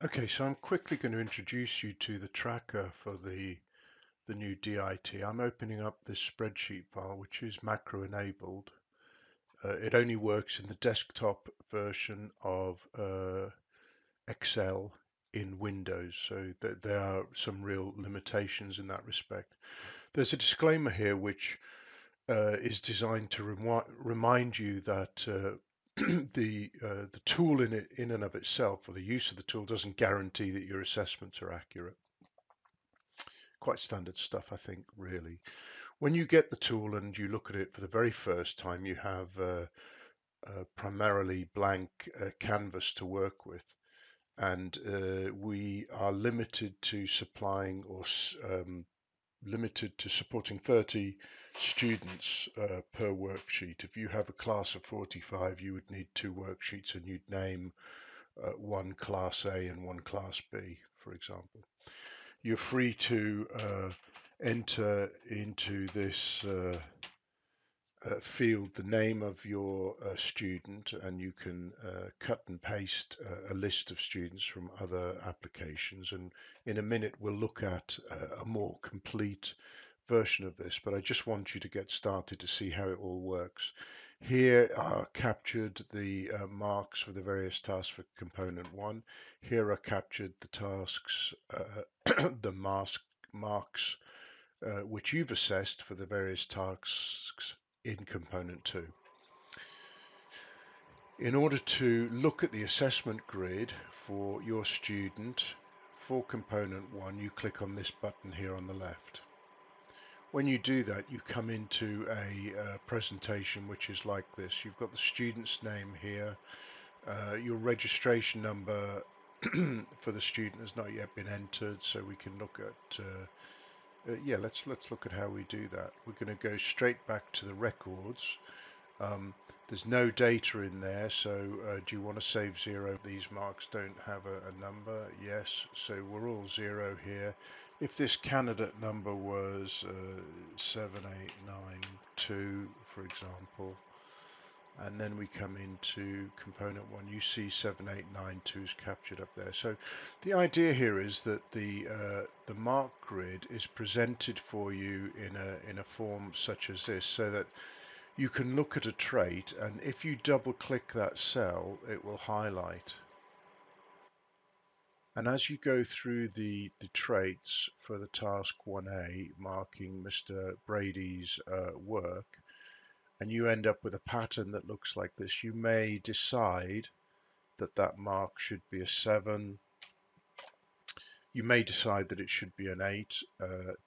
Okay, so I'm quickly going to introduce you to the tracker for the new DIT. I'm opening up this spreadsheet file, which is macro enabled. It only works in the desktop version of Excel in Windows, so there are some real limitations in that respect. There's a disclaimer here which is designed to remind you that the tool in and of itself, or the use of the tool, doesn't guarantee that your assessments are accurate. Quite standard stuff, I think, really. When you get the tool and you look at it for the very first time, you have a primarily blank canvas to work with, and we are limited to supplying or limited to supporting 30 students per worksheet. If you have a class of 45, you would need two worksheets, and you'd name one Class A and one Class B, for example. You're free to enter into this field the name of your student, and you can cut and paste a list of students from other applications. And in a minute, we'll look at a more complete version of this, but I just want you to get started to see how it all works. Here are captured the marks for the various tasks for component one. Here are captured the tasks, the marks which you've assessed for the various tasks in component 2. In order to look at the assessment grid for your student for component 1, you click on this button here on the left. When you do that, you come into a presentation which is like this. You've got the student's name here. Your registration number for the student has not yet been entered, so we can look at yeah, let's look at how we do that. We're going to go straight back to the records. There's no data in there, so do you want to save 0? These marks don't have a number. Yes, so we're all 0 here. If this candidate number was 7892, for example, and then we come into component 1, you see 7892 is captured up there. So the idea here is that the mark grid is presented for you in a form such as this, so that you can look at a trait, and if you double click that cell, it will highlight. And as you go through the traits for the task 1A, marking Mr. Brady's work, and you end up with a pattern that looks like this, you may decide that that mark should be a 7. You may decide that it should be an 8.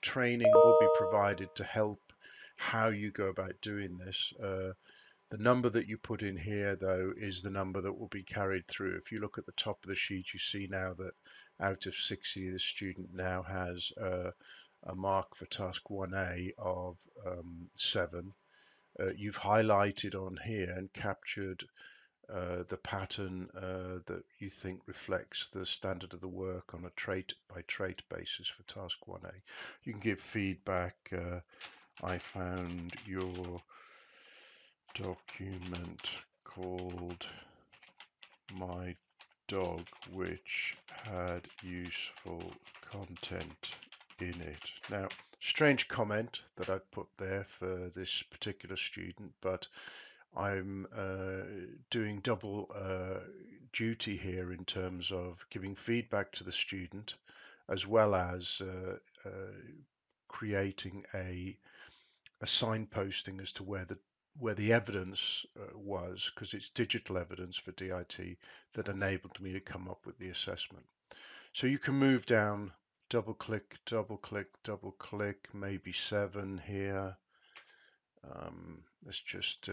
Training will be provided to help how you go about doing this. The number that you put in here, though, is the number that will be carried through. If you look at the top of the sheet, you see now that out of 60, the student now has a mark for task 1A of 7. You've highlighted on here and captured the pattern that you think reflects the standard of the work on a trait by trait basis for task 1A. You can give feedback. I found your document called My Dog, which had useful content in it. Now, strange comment that I've put there for this particular student, but I'm doing double duty here in terms of giving feedback to the student, as well as creating a signposting as to where the evidence was, because it's digital evidence for DIT that enabled me to come up with the assessment. So you can move down, double click, double click, double click, maybe 7 here. Let's just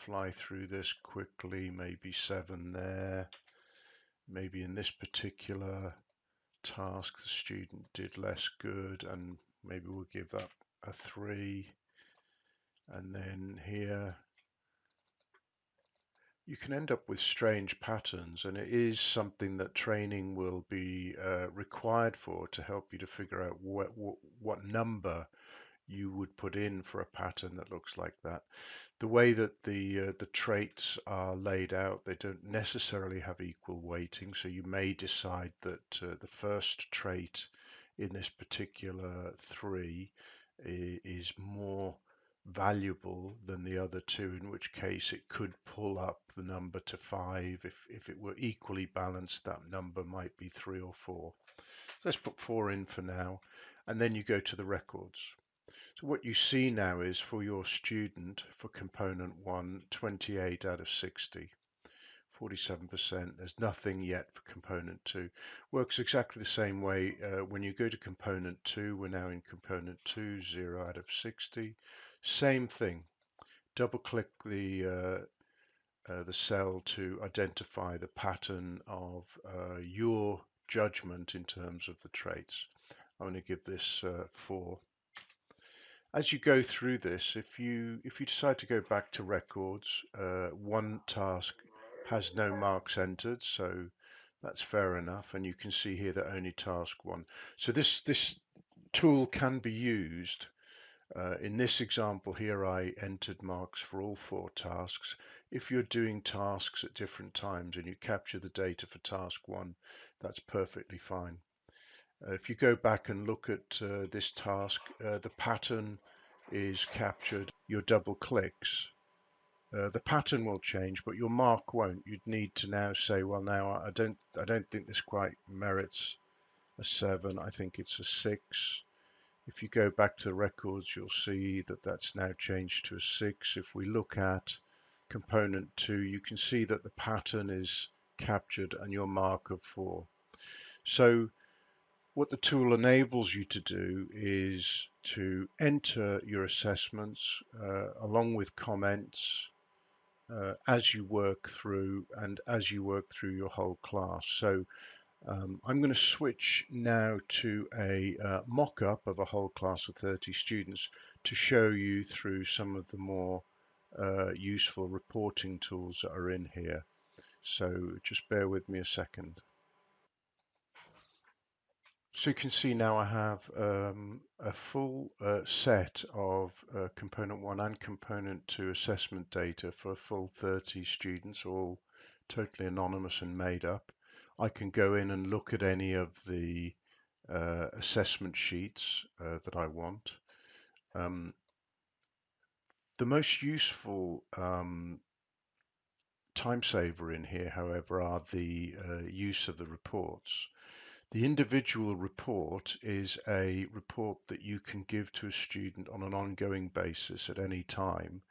fly through this quickly, maybe 7 there. Maybe in this particular task the student did less good, and maybe we'll give that a 3. And then here you can end up with strange patterns, and it is something that training will be required for, to help you to figure out what number you would put in for a pattern that looks like that. The way that the traits are laid out, they don't necessarily have equal weighting, so you may decide that the first trait in this particular three is more valuable than the other two, in which case it could pull up the number to 5. If it were equally balanced, that number might be 3 or 4. So let's put 4 in for now, and then you go to the records. So what you see now is for your student, for component 1, 28 out of 60, 47%. There's nothing yet for component 2. Works exactly the same way when you go to component 2. We're now in component 2, 0 out of 60. Same thing. Double click the cell to identify the pattern of your judgment in terms of the traits. I'm going to give this 4. As you go through this, if you decide to go back to records, one task has no marks entered, so that's fair enough. And you can see here that only task 1. So this tool can be used. In this example here, I entered marks for all 4 tasks. If you're doing tasks at different times and you capture the data for task 1, that's perfectly fine. If you go back and look at this task, the pattern is captured. Your double clicks, the pattern will change, but your mark won't. You'd need to now say, well, now I don't think this quite merits a 7. I think it's a 6. If you go back to the records, you'll see that that's now changed to a 6. If we look at component 2, you can see that the pattern is captured and your mark of 4. So what the tool enables you to do is to enter your assessments along with comments as you work through and as you work through your whole class. So I'm going to switch now to a mock-up of a whole class of 30 students to show you through some of the more useful reporting tools that are in here. So just bear with me a second. So you can see now I have a full set of component 1 and component 2 assessment data for a full 30 students, all totally anonymous and made up. I can go in and look at any of the assessment sheets that I want. The most useful time saver in here, however, are the use of the reports. The individual report is a report that you can give to a student on an ongoing basis at any time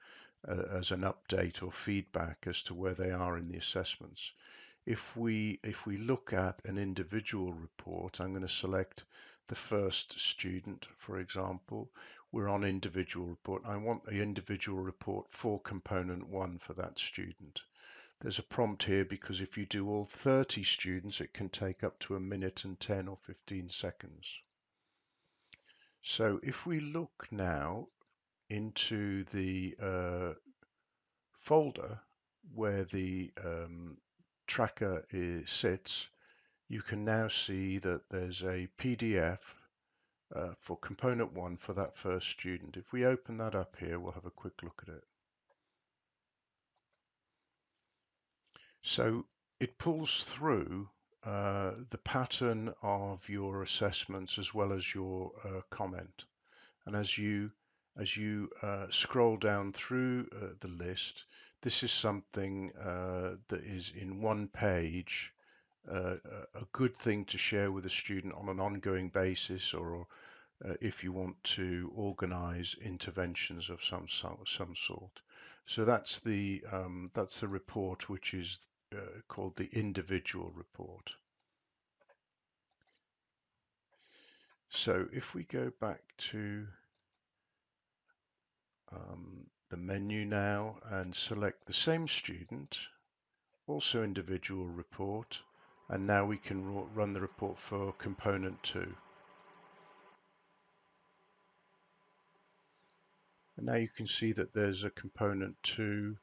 as an update or feedback as to where they are in the assessments. If we look at an individual report, I'm going to select the first student, for example. We're on individual report. I want the individual report for component 1 for that student. There's a prompt here because if you do all 30 students, it can take up to 1 minute and 10 or 15 seconds. So if we look now into the folder where the tracker sits, you can now see that there's a PDF for component 1 for that first student. If we open that up here, we'll have a quick look at it. So it pulls through the pattern of your assessments as well as your comment. And as you scroll down through the list, this is something that is in one page, a good thing to share with a student on an ongoing basis, or if you want to organize interventions of some sort. So that's the report, which is called the individual report. So if we go back to the menu now and select the same student, also individual report, and now we can run the report for component 2. And now you can see that there's a component 2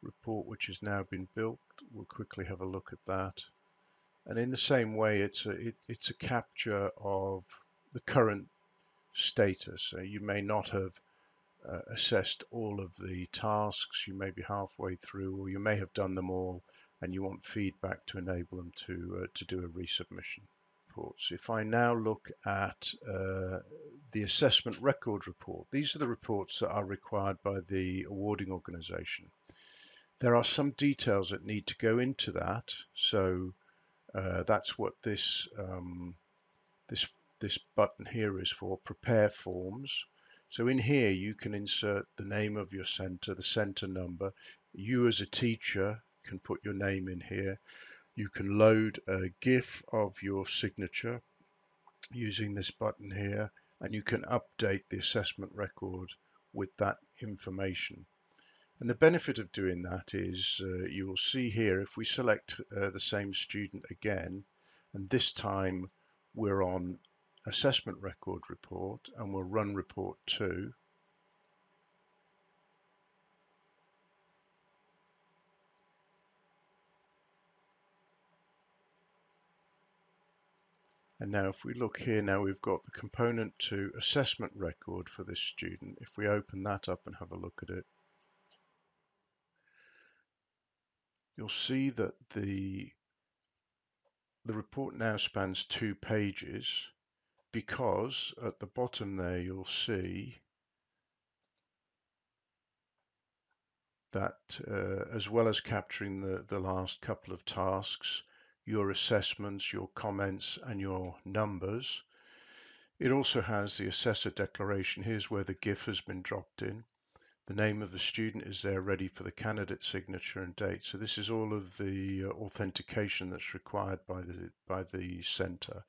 report which has now been built. We'll quickly have a look at that. And in the same way, it's a capture of the current status. You may not have assessed all of the tasks, you may be halfway through, or you may have done them all and you want feedback to enable them to do a resubmission. Reports. If I now look at the assessment record report, these are the reports that are required by the awarding organisation. There are some details that need to go into that, so that's what this this button here is for, prepare forms. So in here you can insert the name of your center, the center number. You as a teacher can put your name in here. You can load a GIF of your signature using this button here, and you can update the assessment record with that information. And the benefit of doing that is you will see here, if we select the same student again, and this time we're on assessment record report, and we'll run report 2. And now if we look here, now we've got the component to assessment record for this student. If we open that up and have a look at it, you'll see that the report now spans 2 pages, because at the bottom there you'll see that as well as capturing the last couple of tasks, your assessments, your comments and your numbers, it also has the assessor declaration. Here's where the GIF has been dropped in. The name of the student is there ready for the candidate signature and date. So this is all of the authentication that's required by the center.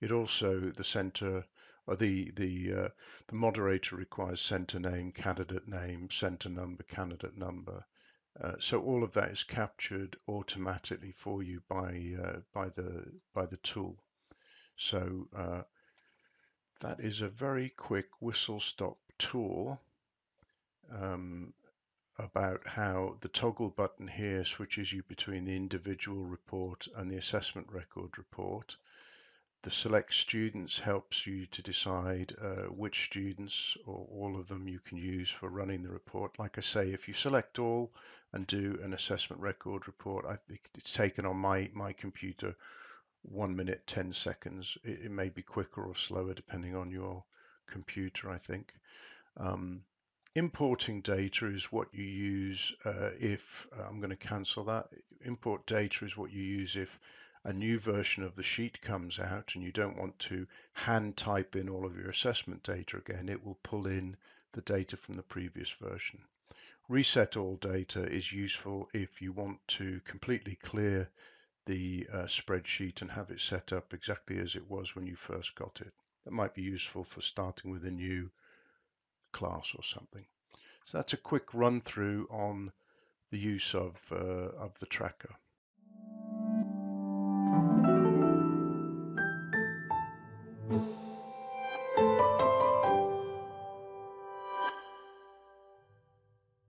It also, the center or the moderator requires center name, center number, candidate number. So all of that is captured automatically for you by the tool. So that is a very quick whistle-stop tour um, about how the toggle button here switches you between the individual report and the assessment record report. The select students helps you to decide which students or all of them you can use for running the report. Like I say, if you select all and do an assessment record report, I think it's taken on my computer 1 minute 10 seconds. It may be quicker or slower depending on your computer, I think. Um, Importing data is what you use if I'm going to cancel that. Import data is what you use if a new version of the sheet comes out and you don't want to hand type in all of your assessment data again. It will pull in the data from the previous version. Reset all data is useful if you want to completely clear the spreadsheet and have it set up exactly as it was when you first got it. That might be useful for starting with a new class or something. So that's a quick run through on the use of the tracker.